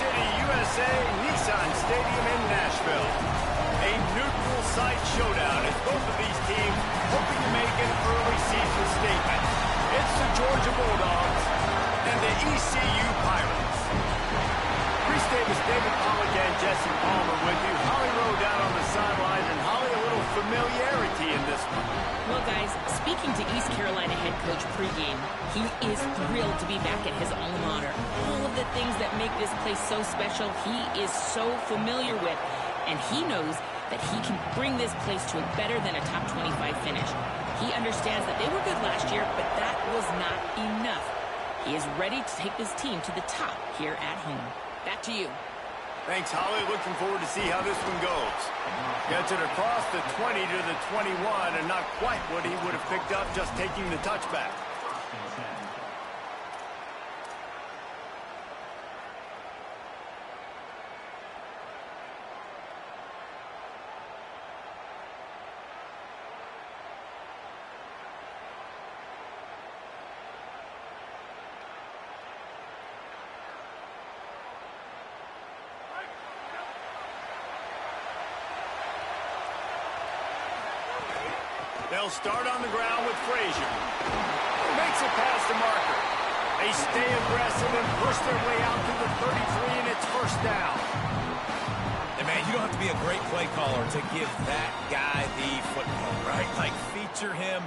City, USA, Nissan Stadium in Nashville. A neutral site showdown as both of these teams hoping to make an early season statement. It's the Georgia Bulldogs and the ECU Pirates. Reese Davis, David Pollack, and Jesse Palmer with you. Holly Rowe down on the sideline, and Holly, a little familiarity in this one. Well, guys, speaking to East Carolina head coach pregame, he is thrilled to be back at his alma mater. All of the things that make this place so special, he is so familiar with, and he knows that he can bring this place to a better than a top 25 finish. He understands that they were good last year, but that was not enough. He is ready to take this team to the top here at home. Back to you. Thanks, Holly. Looking forward to see how this one goes. Gets it across the 20 to the 21, and not quite what he would have picked up just taking the touchback. They'll start on the ground with Frazier. Makes it past the marker. They stay aggressive and push their way out to the 33, and it's first down. And man, you don't have to be a great play caller to give that guy the football, right? Like, feature him.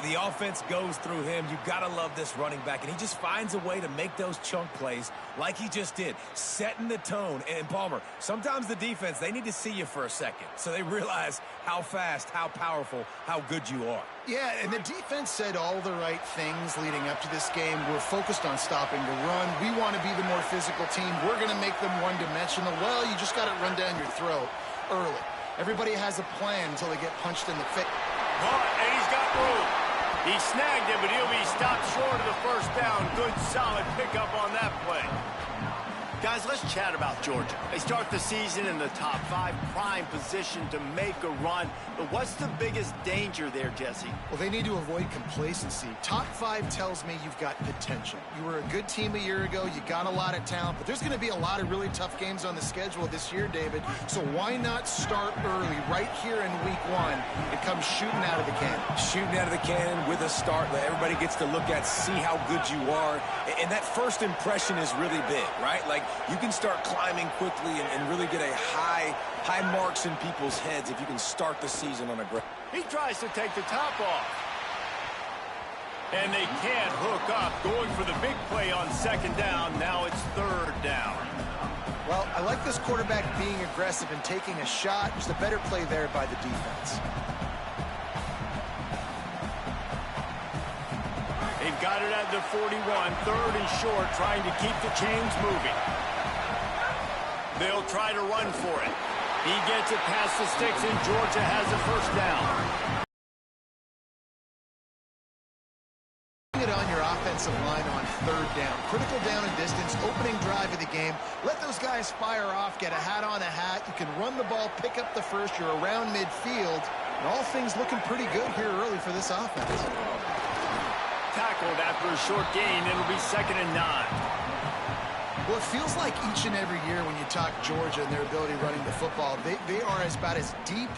The offense goes through him. You've got to love this running back, and he just finds a way to make those chunk plays like he just did, setting the tone. And Palmer, sometimes the defense, they need to see you for a second so they realize how fast, how powerful, how good you are. Yeah, and the defense said all the right things leading up to this game. We're focused on stopping the run. We want to be the more physical team. We're going to make them one-dimensional. Well, you just got to run down your throat early. Everybody has a plan until they get punched in the face. And he's got room. He snagged it, but he'll be stopped short of the first down. Good, solid pickup on that play. Guys, let's chat about Georgia. They start the season in the top 5, prime position to make a run. But what's the biggest danger there, Jesse? Well, they need to avoid complacency. Top 5 tells me you've got potential. You were a good team a year ago. You got a lot of talent. But there's going to be a lot of really tough games on the schedule this year, David. So why not start early right here in week 1 and come shooting out of the cannon? Shooting out of the cannon with a start that everybody gets to look at, see how good you are. And that first impression is really big, right? Like, you can start climbing quickly and really get a high marks in people's heads if you can start the season on a great. He tries to take the top off. And they can't hook up. Going for the big play on second down. Now it's third down. Well, I like this quarterback being aggressive and taking a shot. Just a better play there by the defense. They've got it at the 41, third and short, trying to keep the chains moving. They'll try to run for it. He gets it past the sticks, and Georgia has a first down. It on your offensive line on third down. Critical down and distance, opening drive of the game. Let those guys fire off, get a hat on a hat. You can run the ball, pick up the first. You're around midfield. And all things looking pretty good here early for this offense. Tackled after a short gain. It'll be 2nd and 9. Well, it feels like each and every year when you talk Georgia and their ability running the football, they are about as deep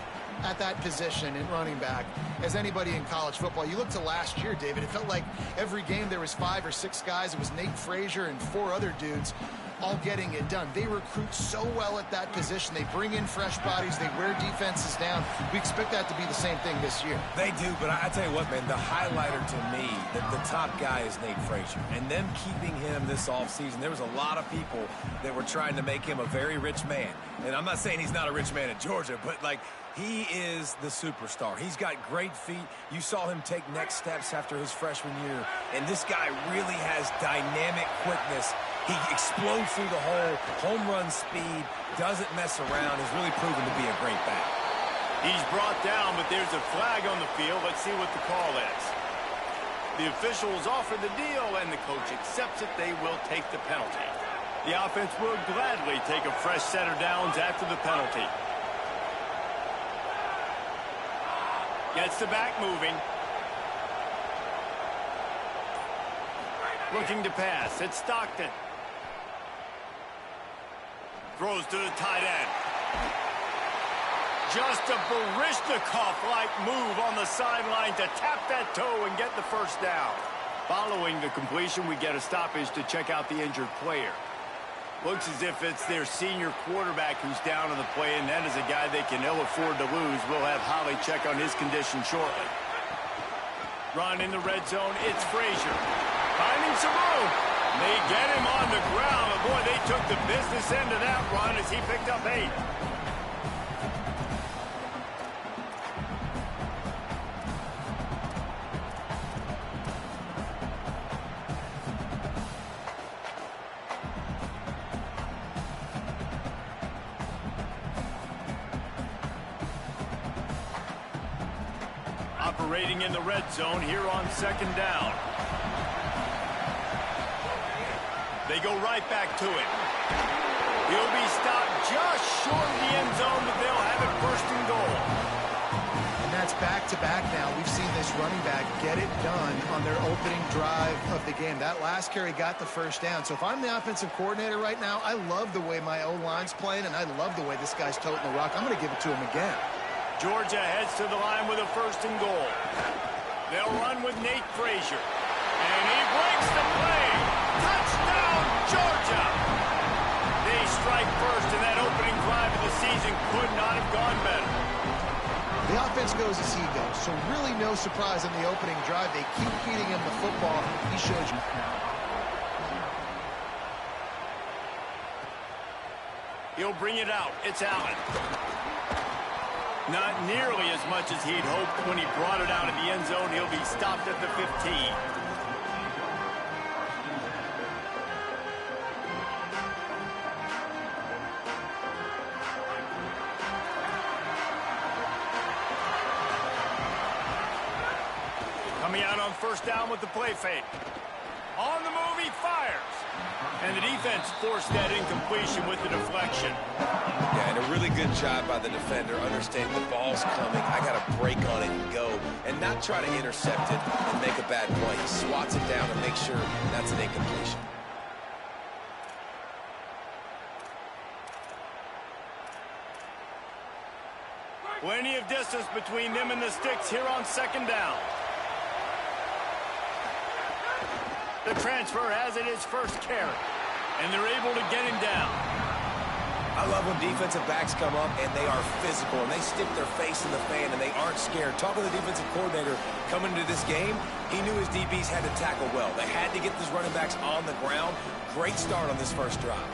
at that position in running back as anybody in college football. You look to last year, David, it felt like every game there was 5 or 6 guys. It was Nate Frazier and 4 other dudes all getting it done. They recruit so well at that position. They bring in fresh bodies. They wear defenses down. We expect that to be the same thing this year. They do, but I tell you what, man, the highlighter to me, the top guy is Nate Frazier. And them keeping him this offseason, there was a lot of people that were trying to make him a very rich man. And I'm not saying he's not a rich man at Georgia, but, like, he is the superstar. He's got great feet. You saw him take next steps after his freshman year. And this guy really has dynamic quickness. He explodes through the hole, home run speed, doesn't mess around, has really proven to be a great back. He's brought down, but there's a flag on the field. Let's see what the call is. The officials offer the deal, and the coach accepts it. They will take the penalty. The offense will gladly take a fresh set of downs after the penalty. Gets the back moving. Looking to pass. It's Stockton. Throws to the tight end. Just a Baryshnikov-like move on the sideline to tap that toe and get the first down. Following the completion, we get a stoppage to check out the injured player. Looks as if it's their senior quarterback who's down on the play, and that is a guy they can ill afford to lose. We'll have Holly check on his condition shortly. Run in the red zone, it's Frazier. Finding some room. They get him on the ground. And boy, they took the business end of that run as he picked up 8. Operating in the red zone here on 2nd down. They go right back to it. He'll be stopped just short of the end zone, but they'll have it 1st and goal. And that's back-to-back now. We've seen this running back get it done on their opening drive of the game. That last carry got the 1st down. So if I'm the offensive coordinator right now, I love the way my O-line's playing, and I love the way this guy's toting the rock. I'm going to give it to him again. Georgia heads to the line with a 1st and goal. They'll run with Nate Frazier. And he breaks the play. Touchdown, Georgia! They strike first, and that opening drive of the season could not have gone better. The offense goes as he goes, so really no surprise in the opening drive. They keep feeding him the football. He shows you. He'll bring it out. It's Allen. Not nearly as much as he'd hoped when he brought it out of the end zone. He'll be stopped at the 15. Coming out on 1st down with the play fake. On the move, he fires. And the defense forced that incompletion with the deflection. Yeah, and a really good job by the defender, understanding the ball's coming. I got to break on it and go, and not try to intercept it and make a bad play. He swats it down and makes sure that's an incompletion. Plenty of distance between them and the sticks here on 2nd down. The transfer has it his 1st carry, and they're able to get him down. I love when defensive backs come up and they are physical and they stick their face in the fan and they aren't scared. Talking to the defensive coordinator coming into this game, he knew his DBs had to tackle well. They had to get these running backs on the ground. Great start on this 1st drive.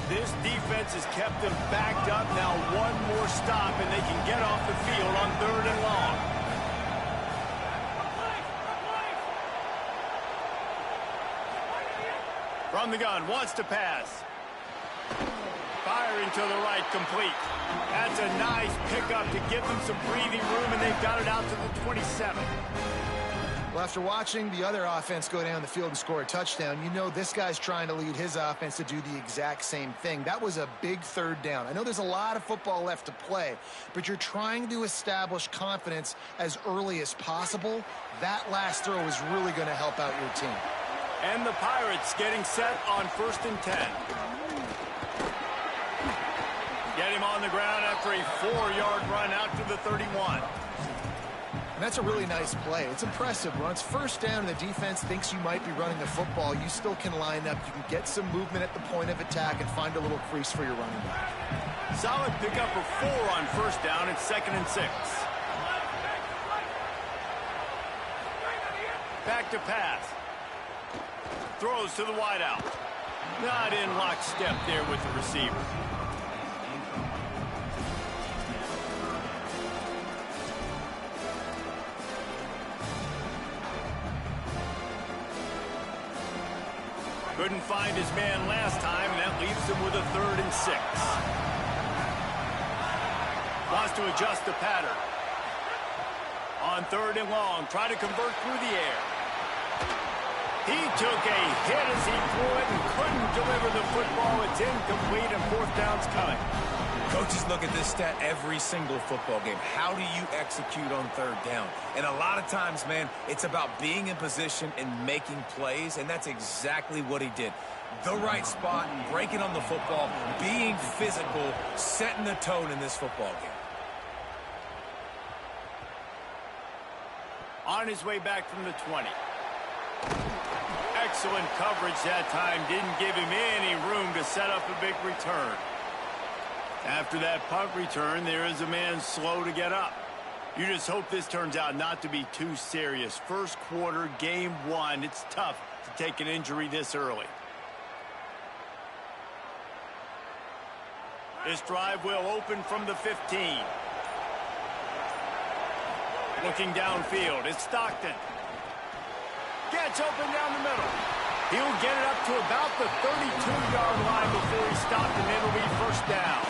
This defense has kept them backed up. Now one more stop and they can get off the field on 3rd and long. From the gun, wants to pass. Firing to the right, complete. That's a nice pickup to give them some breathing room, and they've got it out to the 27. Well, after watching the other offense go down the field and score a touchdown, you know this guy's trying to lead his offense to do the exact same thing. That was a big 3rd down. I know there's a lot of football left to play, but you're trying to establish confidence as early as possible. That last throw is really going to help out your team. And the Pirates getting set on 1st and 10. Get him on the ground after a 4-yard run out to the 31. And that's a really nice play. It's impressive. When it's 1st down and the defense thinks you might be running the football, you still can line up. You can get some movement at the point of attack and find a little crease for your running back. Solid pickup for 4 on 1st down and 2nd and 6. Back to pass. Throws to the wideout. Not in lockstep there with the receiver. Couldn't find his man last time, and that leaves him with a 3rd and 6. Wants to adjust the pattern. On 3rd and long, try to convert through the air. He took a hit as he threw it and couldn't deliver the football. It's incomplete, and 4th down's coming. Coaches look at this stat every single football game. How do you execute on third down? And a lot of times, man, it's about being in position and making plays, and that's exactly what he did. The right spot, breaking on the football, being physical, setting the tone in this football game. On his way back from the 20. Excellent coverage that time. Didn't give him any room to set up a big return. After that punt return, there is a man slow to get up. You just hope this turns out not to be too serious. First quarter, game one. It's tough to take an injury this early. This drive will open from the 15. Looking downfield, it's Stockton. Gets open down the middle. He'll get it up to about the 32-yard line before he's stopped, and it'll be first down.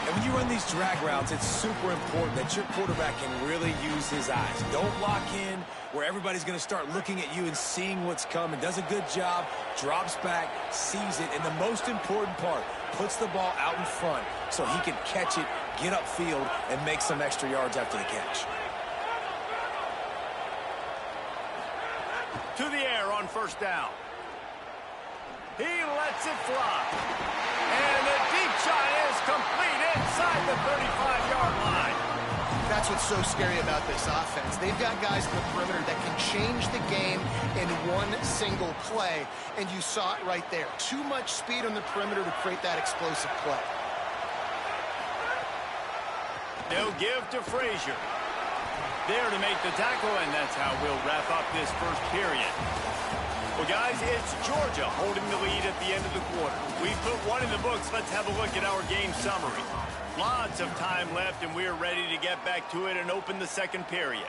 And when you run these drag routes, it's super important that your quarterback can really use his eyes. Don't lock in where everybody's going to start looking at you and seeing what's coming. Does a good job, drops back, sees it, and the most important part, puts the ball out in front so he can catch it, get upfield, and make some extra yards after the catch. To the air on first down. He lets it fly. And the deep shot is complete inside the 35-yard line. That's what's so scary about this offense. They've got guys in the perimeter that can change the game in one single play, and you saw it right there. Too much speed on the perimeter to create that explosive play. They'll give to Frazier. There to make the tackle, and that's how we'll wrap up this first period. Well, guys, it's Georgia holding the lead at the end of the quarter. We put one in the books. Let's have a look at our game summary. Lots of time left, and we're ready to get back to it and open the second period.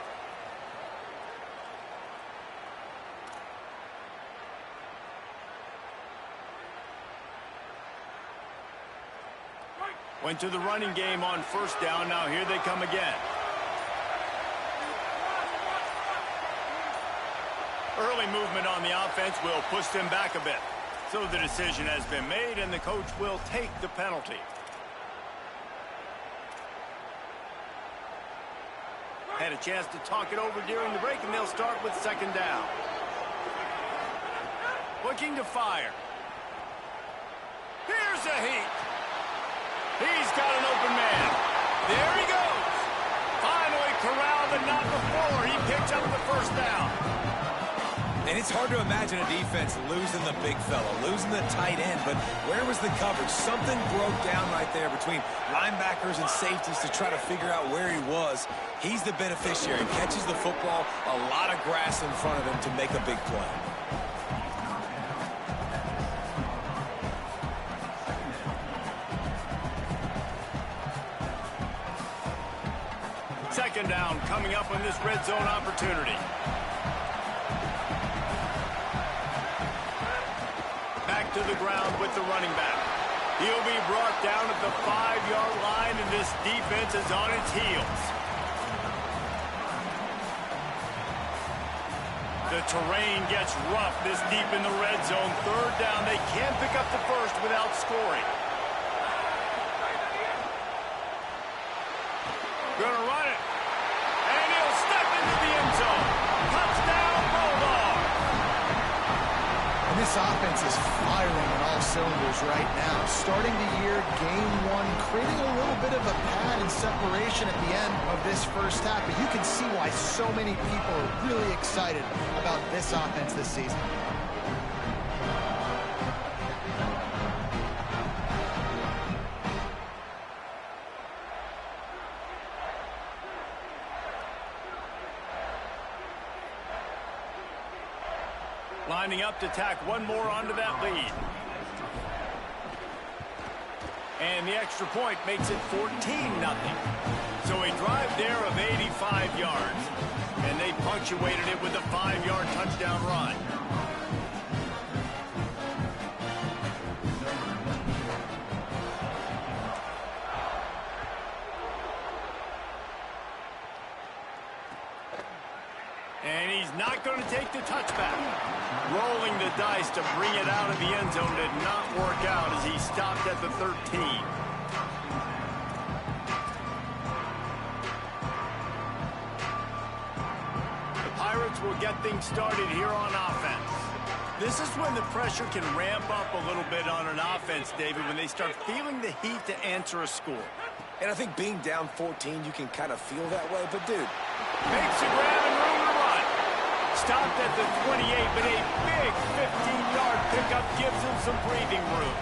Went to the running game on first down. Now here they come again. Early movement on the offense will push them back a bit. So the decision has been made, and the coach will take the penalty. Had a chance to talk it over during the break, and they'll start with second down. Looking to fire. Here's a heat. He's got an open man. There he goes. Finally corralled, but not before. He picks up the first down. And it's hard to imagine a defense losing the big fella, losing the tight end, but where was the coverage? Something broke down right there between linebackers and safeties to try to figure out where he was. He's the beneficiary, catches the football, a lot of grass in front of him to make a big play. Second down coming up on this red zone opportunity. Back to the ground with the running back. He'll be brought down at the 5-yard line, and this defense is on its heels. The terrain gets rough this deep in the red zone. Third down, they can't pick up the first without scoring. Gonna run it. And he'll step into the end zone. Touchdown, Bulldog. And this offense is firing on all cylinders right now. Starting the year, game one, creating a little bit of a pad and separation at the end of this first half. But you can see why so many people are really excited about this offense this season. Lining up to tack one more onto that lead. And the extra point makes it 14-0. So a drive there of 85 yards. And they punctuated it with a 5-yard touchdown run. And he's not going to take the touchback. Rolling the dice to bring it out of the end zone did not work out as he stopped at the 13. Pirates will get things started here on offense. This is when the pressure can ramp up a little bit on an offense, David, when they start feeling the heat to answer a score. And I think being down 14, you can kind of feel that way. But, dude, makes a grab and room to run. Stopped at the 28, but a big 15-yard pickup gives him some breathing room.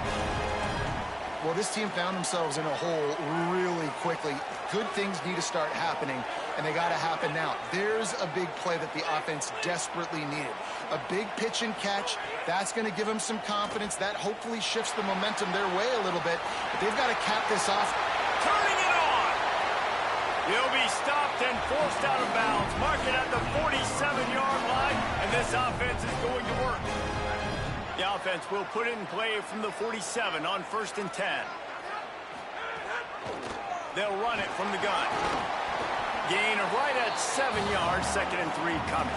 Well, this team found themselves in a hole really quickly. Good things need to start happening, and they got to happen now. There's a big play that the offense desperately needed. A big pitch and catch, that's going to give them some confidence. That hopefully shifts the momentum their way a little bit. But they've got to cap this off. Turning it on! He'll be stopped and forced out of bounds. Mark it at the 47-yard line, and this offense is going to work. The offense will put it in play from the 47 on 1st and 10. They'll run it from the gun. Gain of right at 7 yards, 2nd and 3 coming.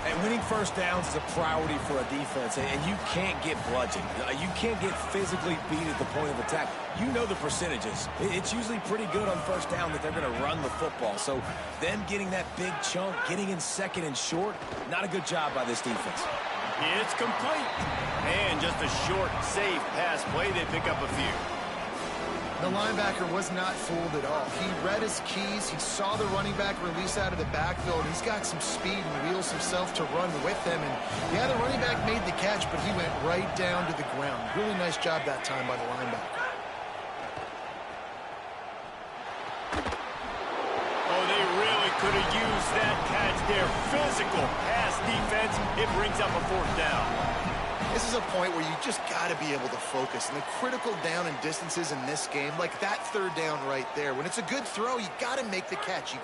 And winning first downs is a priority for a defense, and you can't get bludgeoned. You can't get physically beat at the point of attack. You know the percentages. It's usually pretty good on first down that they're going to run the football. So them getting that big chunk, getting in 2nd and short, not a good job by this defense. It's complete. And just a short, safe pass play. They pick up a few. The linebacker was not fooled at all. He read his keys. He saw the running back release out of the backfield. He's got some speed and wheels himself to run with them. And, yeah, the running back made the catch, but he went right down to the ground. Really nice job that time by the linebacker. Oh, they really could have used that catch there. Physical pass defense. It brings up a 4th down. This is a point where you just got to be able to focus. And the critical down and distances in this game, like that 3rd down right there, when it's a good throw, you got to make the catch. You